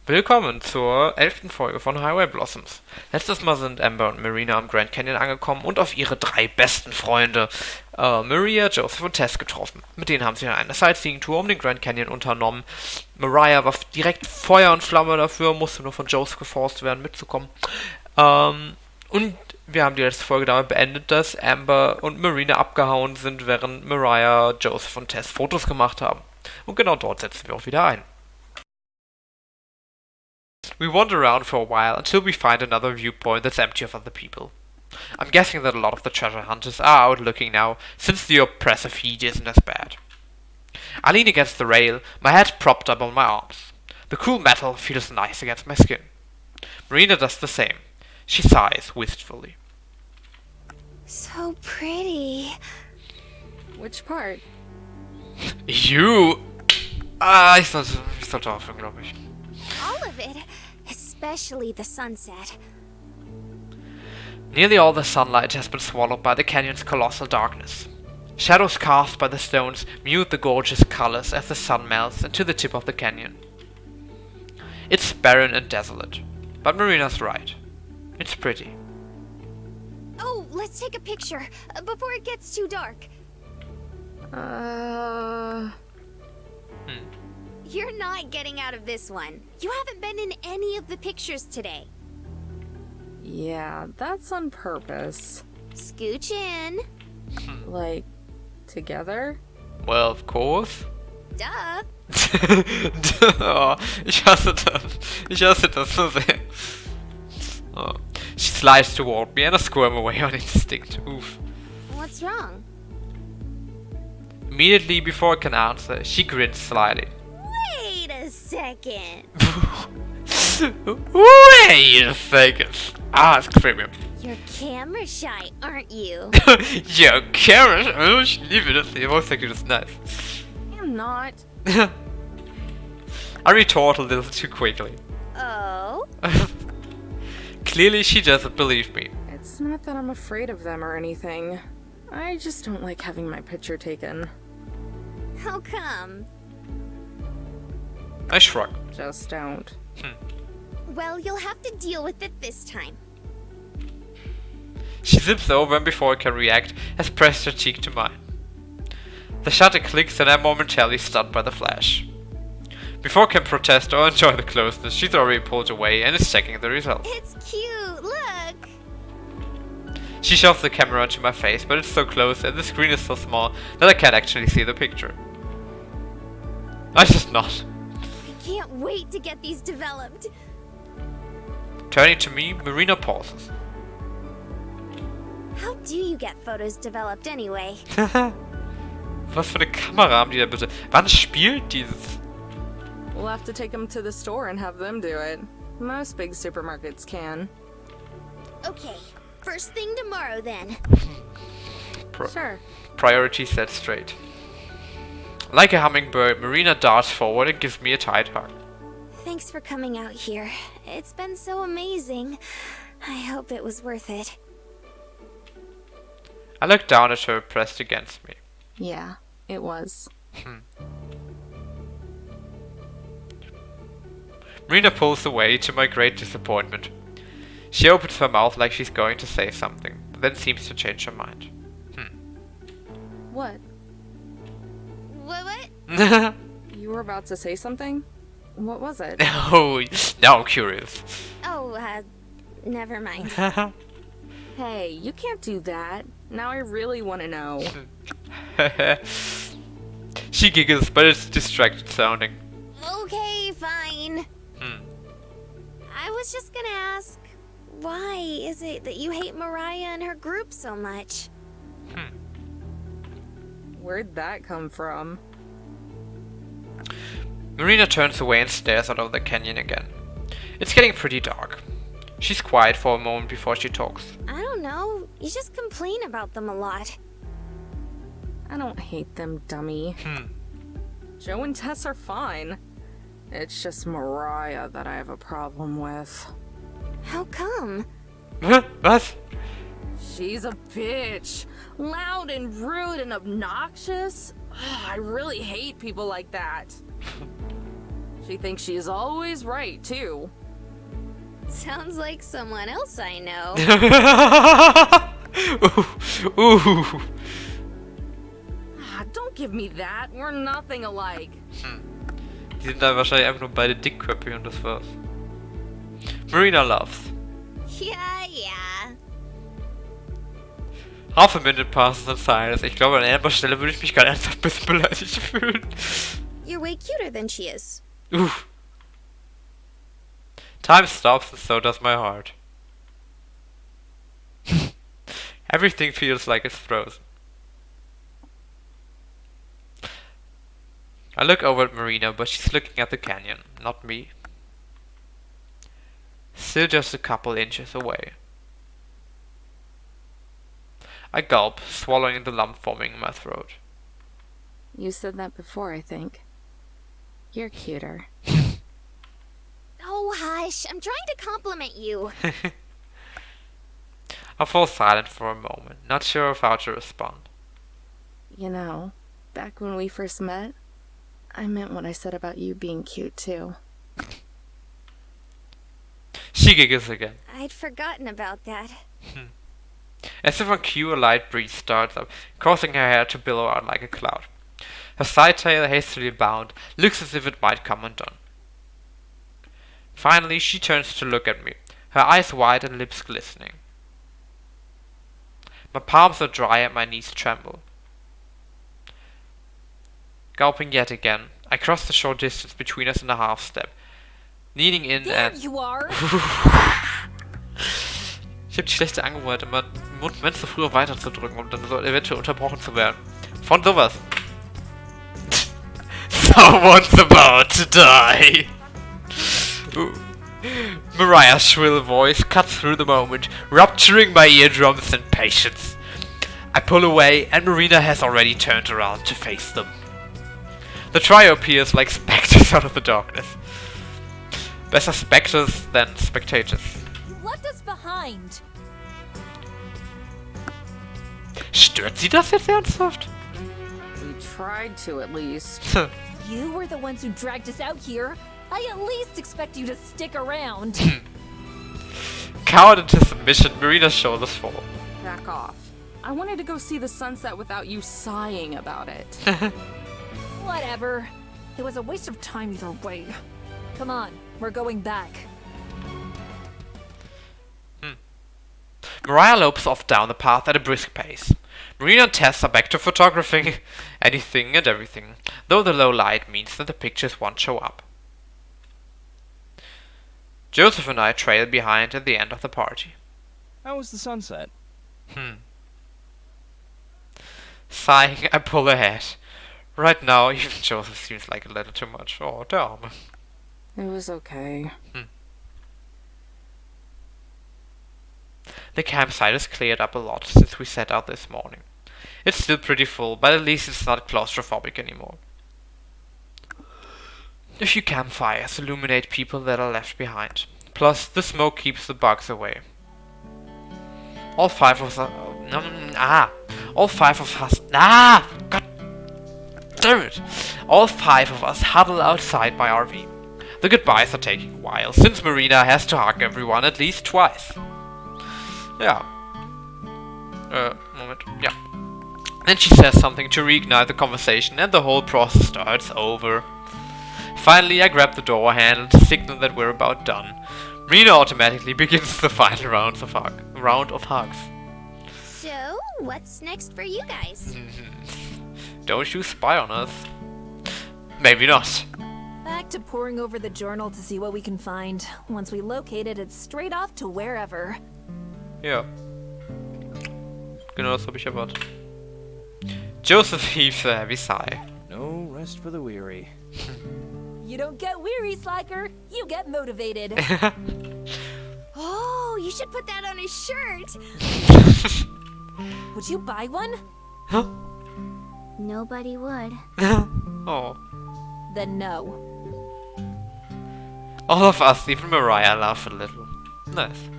Willkommen zur 11. Folge von Highway Blossoms. Letztes Mal sind Amber und Marina am Grand Canyon angekommen und auf ihre 3 besten Freunde Maria, Joseph und Tess getroffen. Mit denen haben sie dann eine Sightseeing-Tour um den Grand Canyon unternommen. Mariah war direkt Feuer und Flamme dafür, musste nur von Joseph geforst werden, mitzukommen. Und wir haben die letzte Folge damit beendet, dass Amber und Marina abgehauen sind, während Mariah, Joseph und Tess Fotos gemacht haben. Und genau dort setzen wir auch wieder ein. We wander around for a while until we find another viewpoint that's empty of other people. I'm guessing that a lot of the treasure hunters are out looking now, since the oppressive heat isn't as bad. I lean against the rail, my head propped up on my arms. The cool metal feels nice against my skin. Marina does the same. She sighs wistfully. So pretty. Which part? You! Ich sollte aufhören, glaube ich. All of it, especially the sunset. Nearly all the sunlight has been swallowed by the canyon's colossal darkness. Shadows cast by the stones mute the gorgeous colors as the sun melts into the tip of the canyon. It's barren and desolate, but Marina's right. It's pretty. Oh, let's take a picture before it gets too dark. You're not getting out of this one. You haven't been in any of the pictures today. Yeah, that's on purpose. Scooch in. Like, together? Well, of course. Duh. Oh, ich hasse das so sehr. Oh. She slides toward me and I squirm away on instinct. Oof. What's wrong? Immediately before I can answer, she grins slyly. Wait a second. Wait a second. Ask Premium. You're camera shy, aren't you? Ja, Karen. Oh, ich liebe das. Ihr Voice acting is nice. I'm not. I retort a little too quickly. Oh? Clearly, she doesn't believe me. It's not that I'm afraid of them or anything. I just don't like having my picture taken. How come? I shrug. Just don't. Well, you'll have to deal with it this time. She zips over and before I can react, has pressed her cheek to mine. The shutter clicks and I'm momentarily stunned by the flash. Before I can protest or enjoy the closeness, she's already pulled away and is checking the results. It's cute, look! She shoves the camera onto my face, but it's so close and the screen is so small that I can't actually see the picture. I just nod. I can't wait to get these developed. Turning to me, Marina pauses. How do you get photos developed anyway? Was für eine Kamera haben die da bitte? Wann spielt dieses? We'll have to take them to the store and have them do it. Most big supermarkets can. Okay, first thing tomorrow then. Sure. Priority set straight. Like a hummingbird, Marina darts forward and gives me a tight hug. Thanks for coming out here. It's been so amazing. I hope it was worth it. I look down at her pressed against me. Yeah, it was. Marina pulls away to my great disappointment. She opens her mouth like she's going to say something, but then seems to change her mind. What? What? You were about to say something? What was it? Oh, now I'm curious. Oh, never mind. Hey, you can't do that. Now I really want to know. She giggles, but it's distracted sounding. Okay, fine. I was just gonna ask, why is it that you hate Mariah and her group so much? Where'd that come from? Marina turns away and stares out over the canyon again. It's getting pretty dark. She's quiet for a moment before she talks. I don't know. You just complain about them a lot. I don't hate them, dummy. Joe and Tess are fine. It's just Mariah that I have a problem with. How come? What? She's a bitch. Loud and rude and obnoxious. Ugh, I really hate people like that. She thinks she is always right, too. Sounds like someone else I know. Ooh. Ah, don't give me that. We're nothing alike. Die sind da wahrscheinlich einfach nur beide dickköpfig und das war's. Marina laughs. Yeah, yeah. Half a minute passes in silence. Ich glaube, an einer Stelle würde ich mich gerade ernsthaft ein bisschen beleidigt fühlen. You're way cuter than she is. Oof. Time stops and so does my heart. Everything feels like it's frozen. I look over at Marina, but she's looking at the canyon, not me. Still just a couple inches away. I gulp, swallowing the lump forming in my throat. You said that before, I think. You're cuter. Oh, hush. I'm trying to compliment you. I fall silent for a moment, not sure of how to respond. You know, back when we first met, I meant what I said about you being cute, too. She giggles again. I'd forgotten about that. As if on cue, a light breeze starts up, causing her hair to billow out like a cloud. Her side tail, hastily bound, looks as if it might come undone. Finally, she turns to look at me, her eyes wide and lips glistening. My palms are dry and my knees tremble. Gulping yet again, I cross the short distance between us in a half step, leaning in There and... you are. Ich habe die schlechte Angewohnheit, immer den Moment zu früher weiterzudrücken, um dann so eventuell unterbrochen zu werden. Von sowas. Someone's about to die. Mariah's shrill voice cuts through the moment, rupturing my eardrums and patience. I pull away, and Marina has already turned around to face them. The trio appears like specters out of the darkness. Better specters than spectators. You left us behind. Stört sie das jetzt ernsthaft? We tried to, at least. You were the ones who dragged us out here. I at least expect you to stick around. Cowed into submission, Marina's shoulders fall. Back off. I wanted to go see the sunset without you sighing about it. Whatever. It was a waste of time either way. Come on, we're going back. Mariah lopes off down the path at a brisk pace. Marina and Tess are back to photographing anything and everything, though the low light means that the pictures won't show up. Joseph and I trail behind at the end of the party. How was the sunset? Sighing, I pull ahead. Right now, even Joseph seems like a little too much. Oh, damn. It was okay. The campsite is cleared up a lot since we set out this morning. It's still pretty full, but at least it's not claustrophobic anymore. A few campfires illuminate people that are left behind. Plus, the smoke keeps the bugs away. All five of us... God damn it! All five of us huddle outside my RV. The goodbyes are taking a while, since Marina has to hug everyone at least twice. Yeah. Moment. Yeah. Then she says something to reignite the conversation, and the whole process starts over. Finally, I grab the door handle to signal that we're about done. Marina automatically begins the final round of hugs. So, what's next for you guys? Don't you spy on us. Maybe not. Back to poring over the journal to see what we can find. Once we locate it, it's straight off to wherever. Ja. Genau das habe ich erwartet. Joseph heaves a heavy sigh. No rest for the weary. You don't get weary, Slacker. You get motivated. Oh, you should put that on a shirt. Would you buy one? Nobody would. Oh. Then no. All of us, even Mariah, laugh a little. Nice.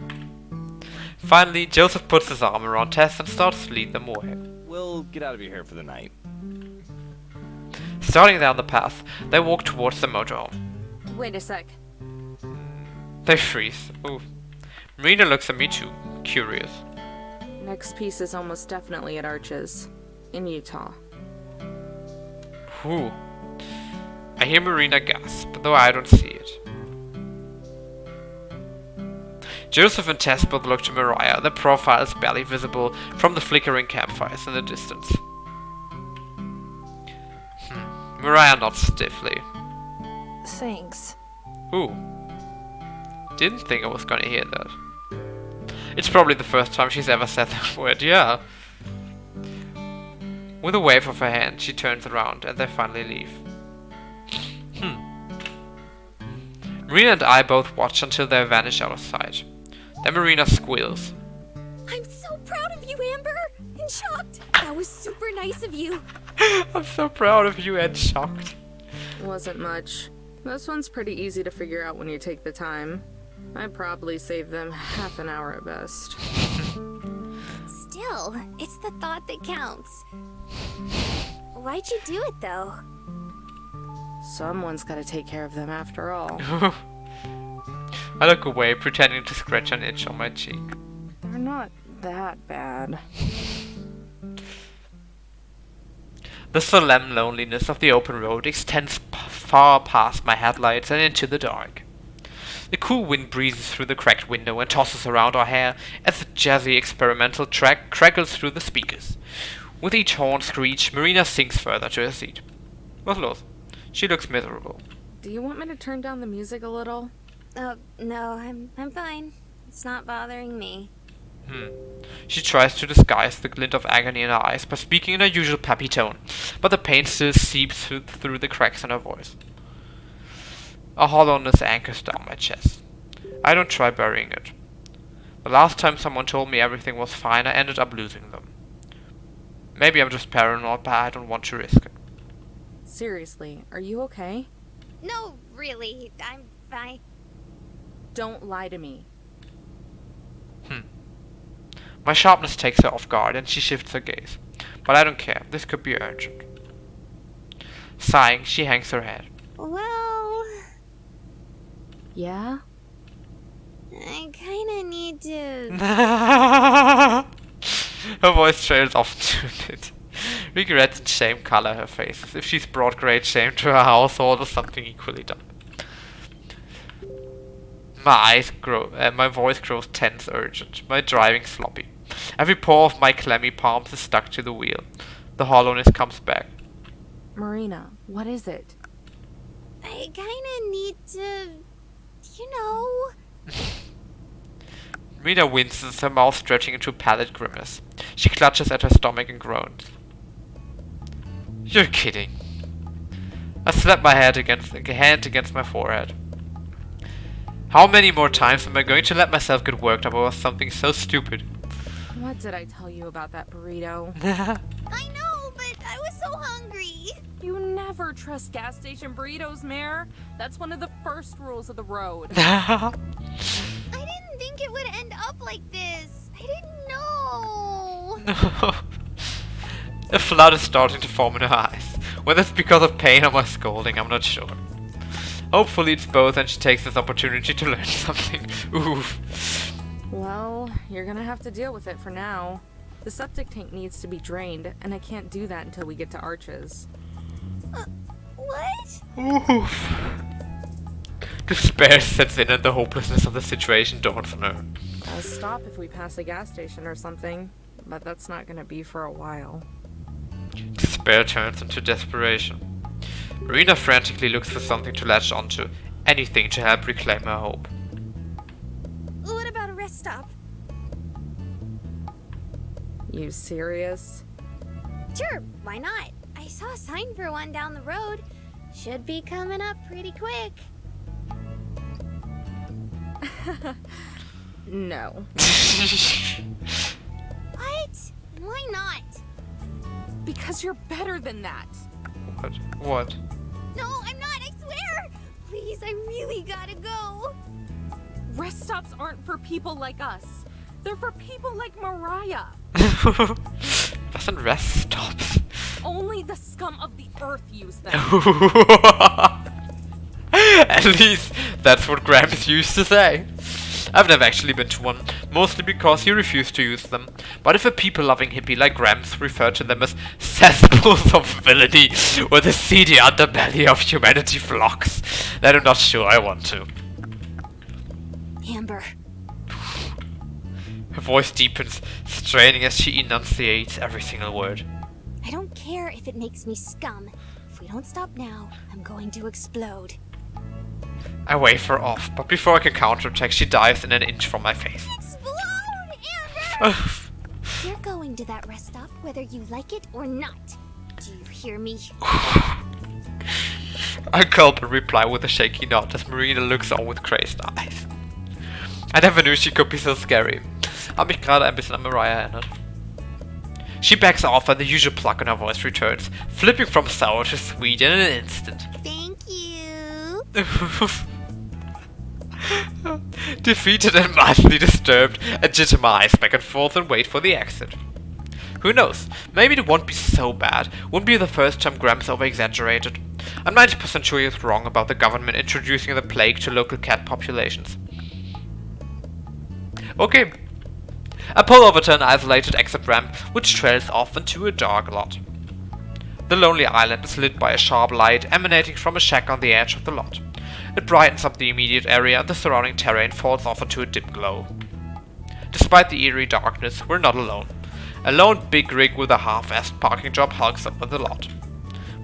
Finally, Joseph puts his arm around Tess and starts to lead them away. We'll get out of your hair for the night. Starting down the path, they walk towards the motorhome. Wait a sec. They freeze. Ooh. Marina looks at me too, curious. Next piece is almost definitely at Arches, in Utah. Whew. I hear Marina gasp, though I don't see it. Joseph and Tess both look to Mariah, their profiles barely visible from the flickering campfires in the distance. Mariah nods stiffly. Thanks. Ooh. Didn't think I was gonna hear that. It's probably the first time she's ever said that word, yeah. With a wave of her hand, she turns around and they finally leave. Marina and I both watch until they vanish out of sight. Then Marina squeals. I'm so proud of you, Amber! And shocked! That was super nice of you. I'm so proud of you and shocked. Wasn't much. This one's pretty easy to figure out when you take the time. I probably saved them half an hour at best. Still, it's the thought that counts. Why'd you do it, though? Someone's gotta take care of them after all. I look away, pretending to scratch an itch on my cheek. They're not that bad. The solemn loneliness of the open road extends far past my headlights and into the dark. The cool wind breezes through the cracked window and tosses around our hair as the jazzy experimental track crackles through the speakers. With each horn screech, Marina sinks further to her seat. What's los? She looks miserable. Do you want me to turn down the music a little? Oh, no, I'm fine. It's not bothering me. She tries to disguise the glint of agony in her eyes by speaking in her usual peppy tone, but the pain still seeps through the cracks in her voice. A hollowness anchors down my chest. I don't try burying it. The last time someone told me everything was fine, I ended up losing them. Maybe I'm just paranoid, but I don't want to risk it. Seriously, are you okay? No, really, I'm fine. Don't lie to me. My sharpness takes her off guard and she shifts her gaze. But I don't care, this could be urgent. Sighing, she hangs her head. Well, Yeah? I kinda need to... Her voice trails off to a bit. Regret and shame color her face, as if she's brought great shame to her household or something equally dumb. My voice grows tense, urgent. My driving sloppy. Every pore of my clammy palms is stuck to the wheel. The hollowness comes back. Marina, what is it? I kinda need to... you know... Marina winces, her mouth stretching into a pallid grimace. She clutches at her stomach and groans. You're kidding. I slap my hand against my forehead. How many more times am I going to let myself get worked up over something so stupid? What did I tell you about that burrito? I know, but I was so hungry. You never trust gas station burritos, Mare. That's one of the first rules of the road. I didn't think it would end up like this. I didn't know. A flood is starting to form in her eyes. Whether it's because of pain or my scolding, I'm not sure. Hopefully it's both and she takes this opportunity to learn something. Oof. Well, you're gonna have to deal with it for now. The septic tank needs to be drained, and I can't do that until we get to Arches. What? Oof. Despair sets in and the hopelessness of the situation dawns on her. I'll stop if we pass a gas station or something, but that's not gonna be for a while. Despair turns into desperation. Marina frantically looks for something to latch onto, anything to help reclaim her hope. What about a rest stop? You serious? Sure, why not? I saw a sign for one down the road. Should be coming up pretty quick. No. What? Why not? Because you're better than that. What? No, I'm not, I swear! Please, I really gotta go. Rest stops aren't for people like us. They're for people like Mariah. Doesn't rest stops. Only the scum of the earth use them. At least that's what Gramps used to say. I've never actually been to one, mostly because he refused to use them. But if a people-loving hippie like Gramps referred to them as cesspools of villainy or the seedy underbelly of humanity flocks, then I'm not sure I want to. Amber. Her voice deepens, straining as she enunciates every single word. I don't care if it makes me scum. If we don't stop now, I'm going to explode. I wave her off, but before I can counterattack, she dives in an inch from my face. Explode, Amber! You're going to that rest stop whether you like it or not. Do you hear me? I gulp and reply with a shaky nod as Marina looks on with crazed eyes. I never knew she could be so scary. Hab mich gerade ein bisschen an Mariah erinnert. She backs off and the usual pluck in her voice returns, flipping from sour to sweet in an instant. Thank you. Defeated and mildly disturbed, I jitter my eyes back and forth and wait for the exit. Who knows, maybe it won't be so bad, wouldn't be the first time Gramps over-exaggerated. I'm 90% sure he was wrong about the government introducing the plague to local cat populations. Okay. I pull over to an isolated exit ramp, which trails off into a dark lot. The lonely island is lit by a sharp light emanating from a shack on the edge of the lot. It brightens up the immediate area and the surrounding terrain falls off into a dim glow. Despite the eerie darkness, we're not alone. A lone big rig with a half-assed parking job hulks up at the lot.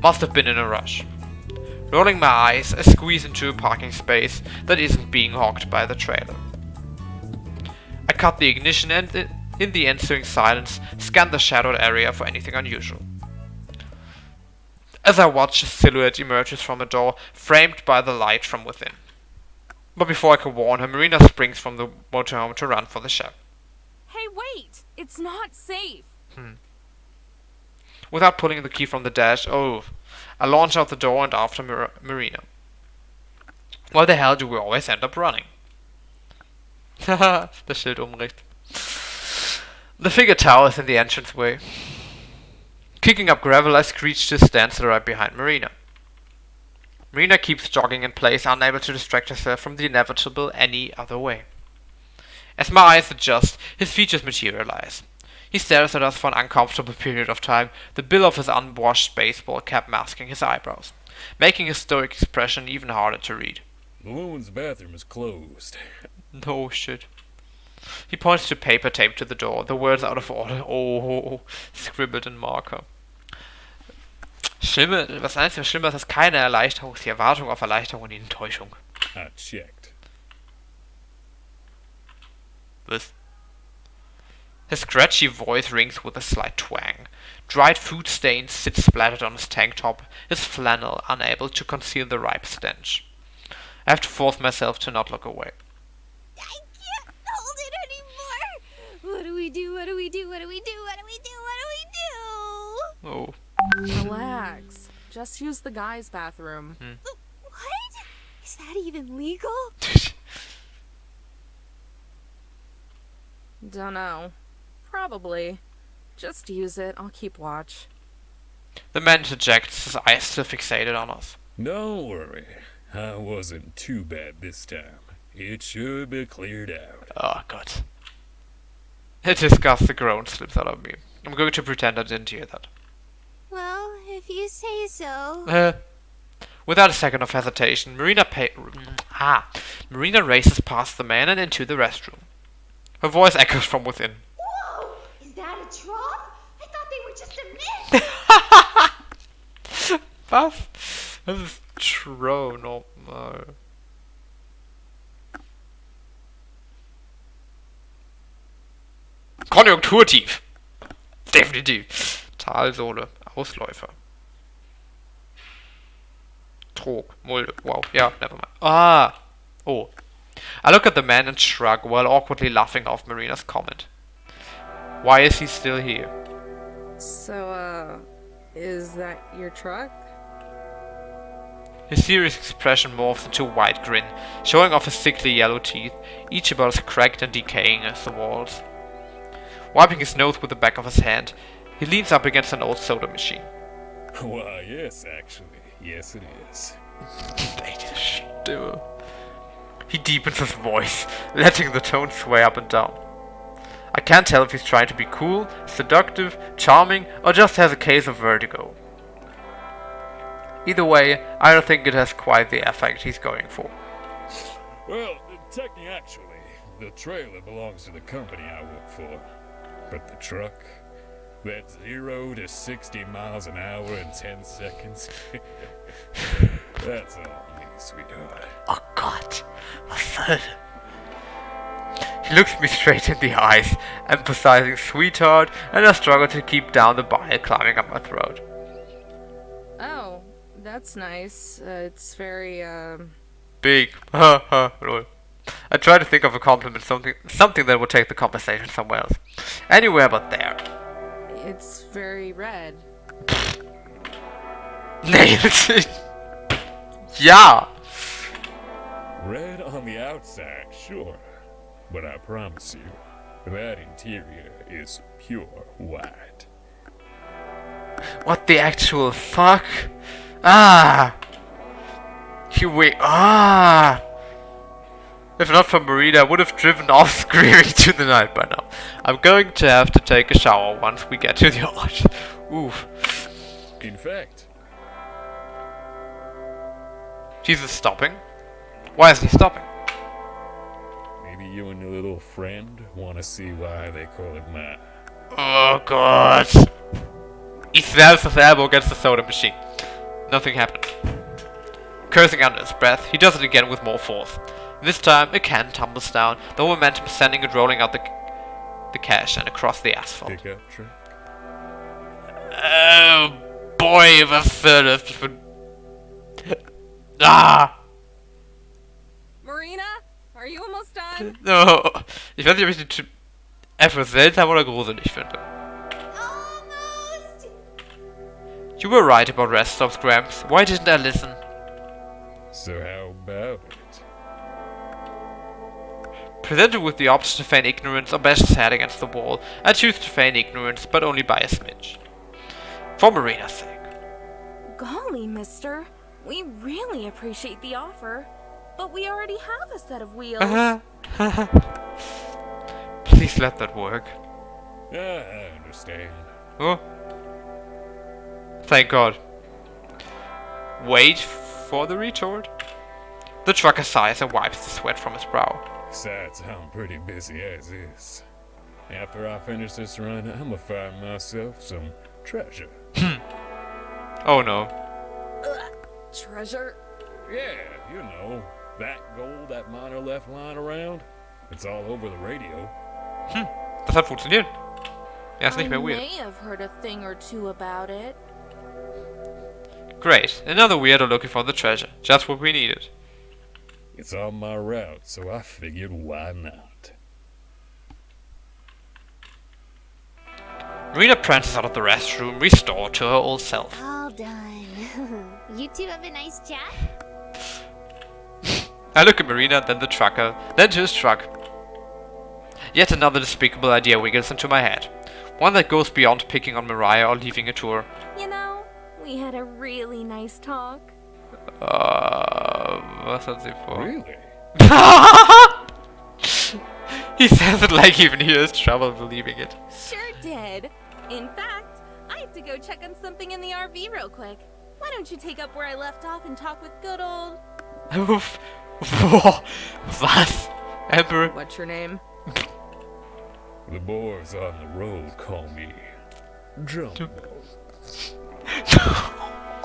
Must have been in a rush. Rolling my eyes, I squeeze into a parking space that isn't being hogged by the trailer. I cut the ignition and, in the ensuing silence, scan the shadowed area for anything unusual. As I watch, a silhouette emerges from a door, framed by the light from within. But before I can warn her, Marina springs from the motorhome to run for the shack. Hey, wait! It's not safe! Without pulling the key from the dash, I launch out the door and after Marina. Why the hell do we always end up running? Haha, das Schild umricht. The figure towers in the entranceway. Kicking up gravel, I screech to a standstill right behind Marina. Marina keeps jogging in place, unable to distract herself from the inevitable any other way. As my eyes adjust, his features materialize. He stares at us for an uncomfortable period of time, the bill of his unwashed baseball cap masking his eyebrows, making his stoic expression even harder to read. The woman's bathroom is closed. No shit. He points to paper taped to the door, the words out of order, scribbled in marker. Was einzige Schlimme ist, dass keine Erleichterung ist, die Erwartung auf Erleichterung und die Enttäuschung. I checked. Was? His scratchy voice rings with a slight twang. Dried food stains sit splattered on his tank top, his flannel unable to conceal the ripe stench. I have to force myself to not look away. I can't hold it anymore. What do we do? What do we do? What do we do? What do we do? What do we do? Oh. Relax. Just use the guy's bathroom. What? Is that even legal? Dunno. Probably. Just use it. I'll keep watch. The man ejects, his eyes still fixated on us. Don't worry. I wasn't too bad this time. It should be cleared out. Oh, God. A disgusted groan slips out of me. I'm going to pretend I didn't hear that. Well, if you say so. Without a second of hesitation, Marina races past the man and into the restroom. Her voice echoes from within. Whoa! Is that a trough? I thought they were just a myth. Was? Das ist true, nochmal. Konjunkturtief. Definitiv. Talsohle. Ausläufer. Trog. Mulde. Wow. Yeah, never mind. Oh. I look at the man and shrug while awkwardly laughing off Marina's comment. Why is he still here? So, is that your truck? His serious expression morphs into a wide grin, showing off his sickly yellow teeth, each about as cracked and decaying as the walls. Wiping his nose with the back of his hand, he leans up against an old soda machine. Why, yes, actually. Yes, it is. He deepens his voice, letting the tone sway up and down. I can't tell if he's trying to be cool, seductive, charming, or just has a case of vertigo. Either way, I don't think it has quite the effect he's going for. Well, actually, the trailer belongs to the company I work for. But the truck, that 0 to 60 miles an hour in 10 seconds, that's all me, sweetheart. Oh God, a third. He looks me straight in the eyes, emphasizing sweetheart, and I struggle to keep down the bile climbing up my throat. Oh, that's nice. It's very, Big. Ha ha, lol. I try to think of a compliment, something that would take the conversation somewhere else. Anywhere but there. It's very red. Nailed it. Yeah. Red on the outside, sure. But I promise you, that interior is pure white. What the actual fuck? Ah. Ah. If not for Marina, I would have driven off screaming to the night by now. I'm going to have to take a shower once we get to the yacht. Oof. In fact, Jesus stopping? Why is he stopping? maybe you and your little friend want to see why they call it mine. Oh God. He slams his elbow against the soda machine. Nothing happened. Cursing under his breath, he does it again with more force. This time, a can tumbles down, the momentum sending it rolling out the cash and across the asphalt. Pickup truck? Oh boy, was soll das für... Ah! Marina, are you almost done? No. Ich weiß nicht, ob ich den Typ etwas seltsam oder gruselig finde. Almost. You were right about rest stops, Gramps. Why didn't I listen? So how about it? Presented with the option to feign ignorance or bash his head against the wall, I choose to feign ignorance, but only by a smidge. For Marina's sake. Golly, mister. We really appreciate the offer. But we already have a set of wheels. Please let that work. I understand. Oh. Thank God. Wait for the retort. The trucker sighs and wipes the sweat from his brow. Besides, I'm pretty busy as is. After I finish this run, I'ma find myself some treasure. Oh no. Treasure? Yeah, you know, that gold that miner left lying around. It's all over the radio. Das hat funktioniert. Er ist nicht mehr I weird. may have heard a thing or two about it. Great. Another weirdo looking for the treasure. Just what we needed. It's on my route, so I figured why not. Marina prances out of the restroom, restored to her old self. All done. You two have a nice chat? I look at Marina, then the trucker, then to his truck. Yet another despicable idea wiggles into my head. One that goes beyond picking on Mariah or leaving a tour. You know, we had a really nice talk. Was hat sie vor? Really? He says it like even he has trouble believing it. Sure did. In fact, I have to go check on something in the RV real quick. Why don't you take up where I left off and talk with good old... Was? Amber? What's your name? The boys on the road call me Jumbo.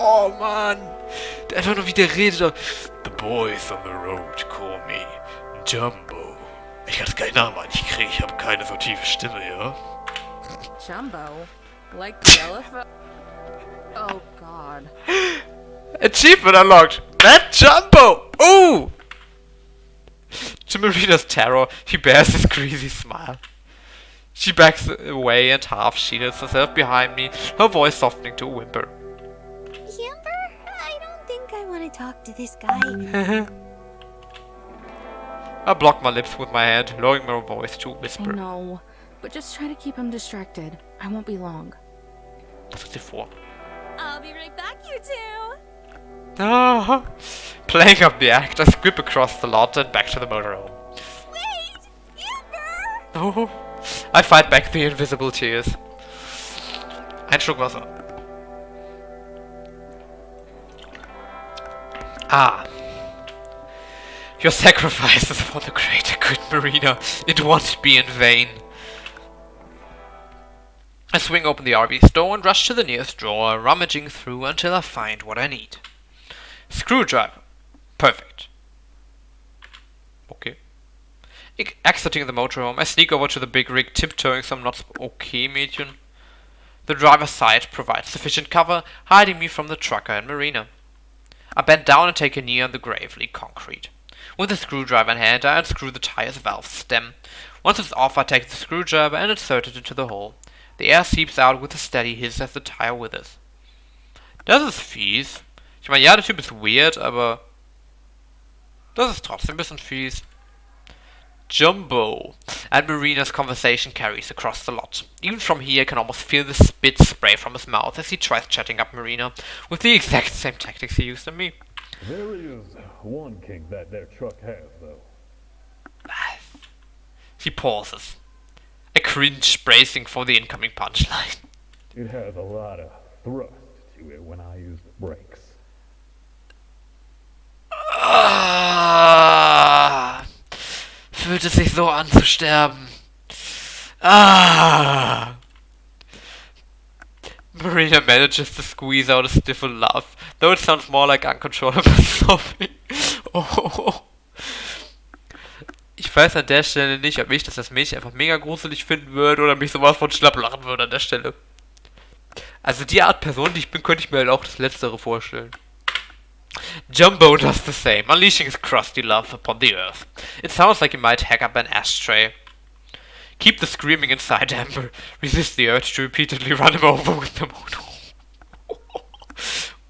Oh Mann! Der einfach nur wie der redet. The boys on the road call me Jumbo. Ich kann keinen Namen eigentlich kriegen, ich habe keine so tiefe Stimme, ja? Jumbo? Like the elephant? Oh God. Achievement unlocked! That Jumbo! Ooh! To Marina's terror, he bears his greasy smile. She backs away and half shields herself behind me, her voice softening to a whimper. Amber, I don't think I want to talk to this guy. I block my lips with my hand, lowering my voice to a I whisper. know, but just try to keep him distracted. I won't be long. Was hat sie vor? I'll be right back, you two. Ah, Playing up the act, I squip across the lot and back to the motorhome. Wait! Amber! Oh, I fight back the invisible tears. Ein Schluck Wasser. Ah. Your sacrifices for the greater good, Marina. It won't be in vain. I swing open the RV's door and rush to the nearest drawer, rummaging through until I find what I need. Screwdriver. Perfect. Okay. Exiting the motorhome, I sneak over to the big rig, tiptoeing some knots. Okay, Mädchen. The driver's side provides sufficient cover, hiding me from the trucker and Marina. I bend down and take a knee on the gravely concrete. With the screwdriver in hand, I unscrew the tire's valve stem. Once it's off, I take the screwdriver and insert it into the hole. The air seeps out with a steady hiss as the tire withers. Das ist fies. Ich meine, ja, der Typ ist weird, aber das ist trotzdem ein bisschen fies. Jumbo. And Marina's conversation carries across the lot. Even from here, I can almost feel the spit spray from his mouth as he tries chatting up Marina with the exact same tactics he used on me. There is one kink that their truck has, though. He pauses. I cringe, bracing for the incoming punchline. It has a lot of thrust to it when I use the brakes. Ah, fühlt es sich so an zu sterben. Ah. Marina manages to squeeze out a stifled laugh, though it sounds more like uncontrollable sobbing. Oh. Ich weiß an der Stelle nicht, ob ich das Mädchen einfach mega gruselig finden würde oder mich sowas von schlapp lachen würde an der Stelle. Also die Art Person, die ich bin, könnte ich mir halt auch das Letztere vorstellen. Jumbo does the same, unleashing his crusty love upon the earth. It sounds like he might hack up an ashtray. Keep the screaming inside, Amber. Resist the urge to repeatedly run him over with the motor.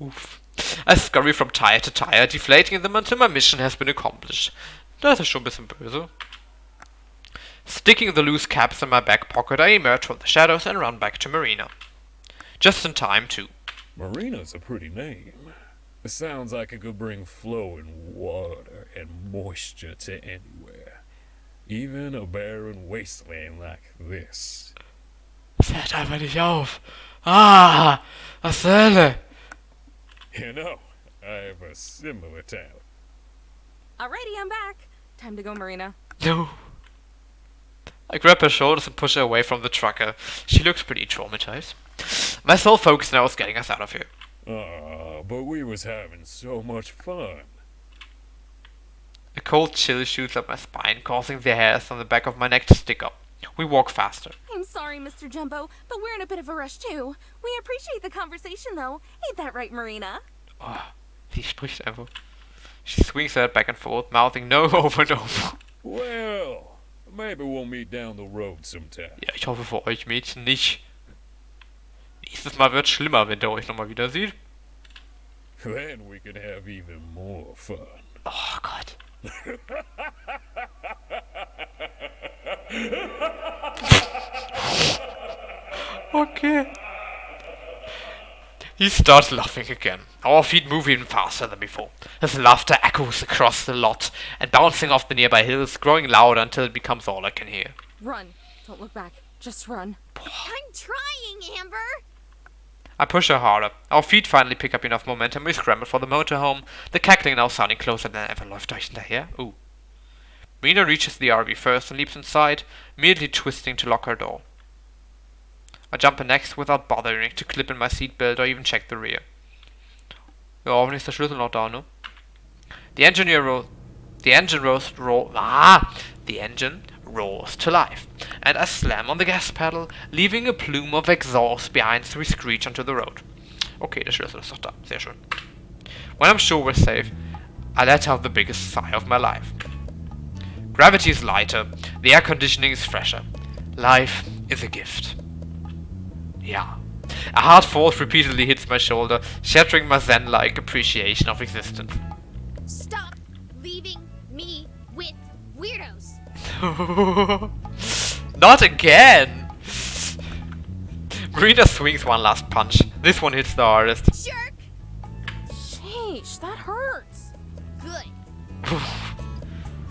Oof. I scurry from tire to tire, deflating them until my mission has been accomplished. Das ist schon ein bisschen böse. Sticking the loose caps in my back pocket, I emerge from the shadows and run back to Marina. Just in time, too. Marina's a pretty name. It sounds like it could bring flowing water and moisture to anywhere. Even a barren wasteland like this. Fährt einfach nicht auf. Ah, was zur Hölle? You know, I have a similar talent. Alrighty, I'm back. Time to go, Marina. No. I grab her shoulders and push her away from the trucker. She looks pretty traumatized. My sole focus now is getting us out of here. But we was having so much fun. A cold chill shoots up my spine, causing the hairs on the back of my neck to stick up. We walk faster. I'm sorry, Mr. Jumbo, but we're in a bit of a rush too. We appreciate the conversation, though. Ain't that right, Marina? Oh, sie spricht einfach. She swings her head back and forth, mouthing no over and over. Well, maybe we'll meet down the road sometime. Ja, ich hoffe für euch Mädchen nicht. Nächstes Mal wird's schlimmer, wenn der euch nochmal wieder sieht. Then we could have even more fun. Oh Gott. Okay. He starts laughing again. Our feet move even faster than before. His laughter echoes across the lot and bouncing off the nearby hills, growing louder until it becomes all I can hear. Run. Don't look back. Just run. I'm trying, Amber! I push her harder. Our feet finally pick up enough momentum. We scramble for the motorhome, the cackling now sounding closer than ever. Läuft euch hinterher? Ooh. Mina reaches the RV first and leaps inside, immediately twisting to lock her door. I jump in next without bothering to clip in my seatbelt or even check the rear. Ja, hoffentlich ist der Schlüssel noch da, ne? The engine roars to life, and I slam on the gas pedal, leaving a plume of exhaust behind as we screech onto the road. Okay, der Schlüssel ist doch da. Sehr schön. When I'm sure we're safe, I let out the biggest sigh of my life. Gravity is lighter, the air conditioning is fresher. Life is a gift. Yeah. A hard force repeatedly hits my shoulder, shattering my zen-like appreciation of existence. Stop leaving me with weirdos! Not again! Marina swings one last punch. This one hits the hardest. Jerk! Sheesh, that hurts.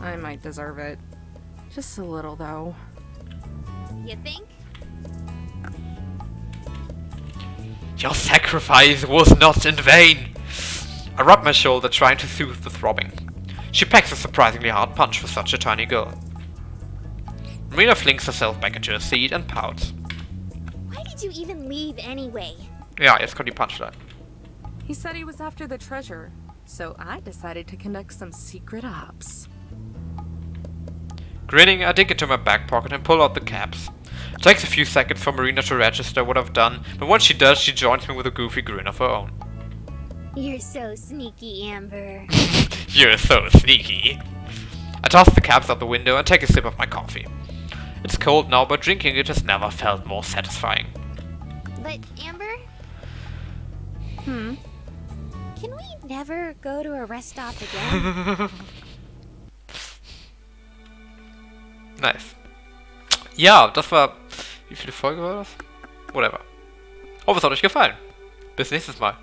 I might deserve it. Just a little, though. You think? Your sacrifice was not in vain. I rub my shoulder, trying to soothe the throbbing. She packs a surprisingly hard punch for such a tiny girl. Marina flings herself back into her seat and pouts. Why did you even leave anyway? Ja, jetzt kommt die Punchline. He said he was after the treasure, so I decided to conduct some secret ops. Grinning, I dig into my back pocket and pull out the caps. It takes a few seconds for Marina to register what I've done, but once she does, she joins me with a goofy grin of her own. You're so sneaky, Amber. You're so sneaky. I toss the caps out the window and take a sip of my coffee. It's cold now, but drinking it has never felt more satisfying. But, Amber, Hmm? can we never go to a rest stop again? Nice. Ja, das war... Wie viele Folge war das? Whatever. Hoffe, es hat euch gefallen. Bis nächstes Mal.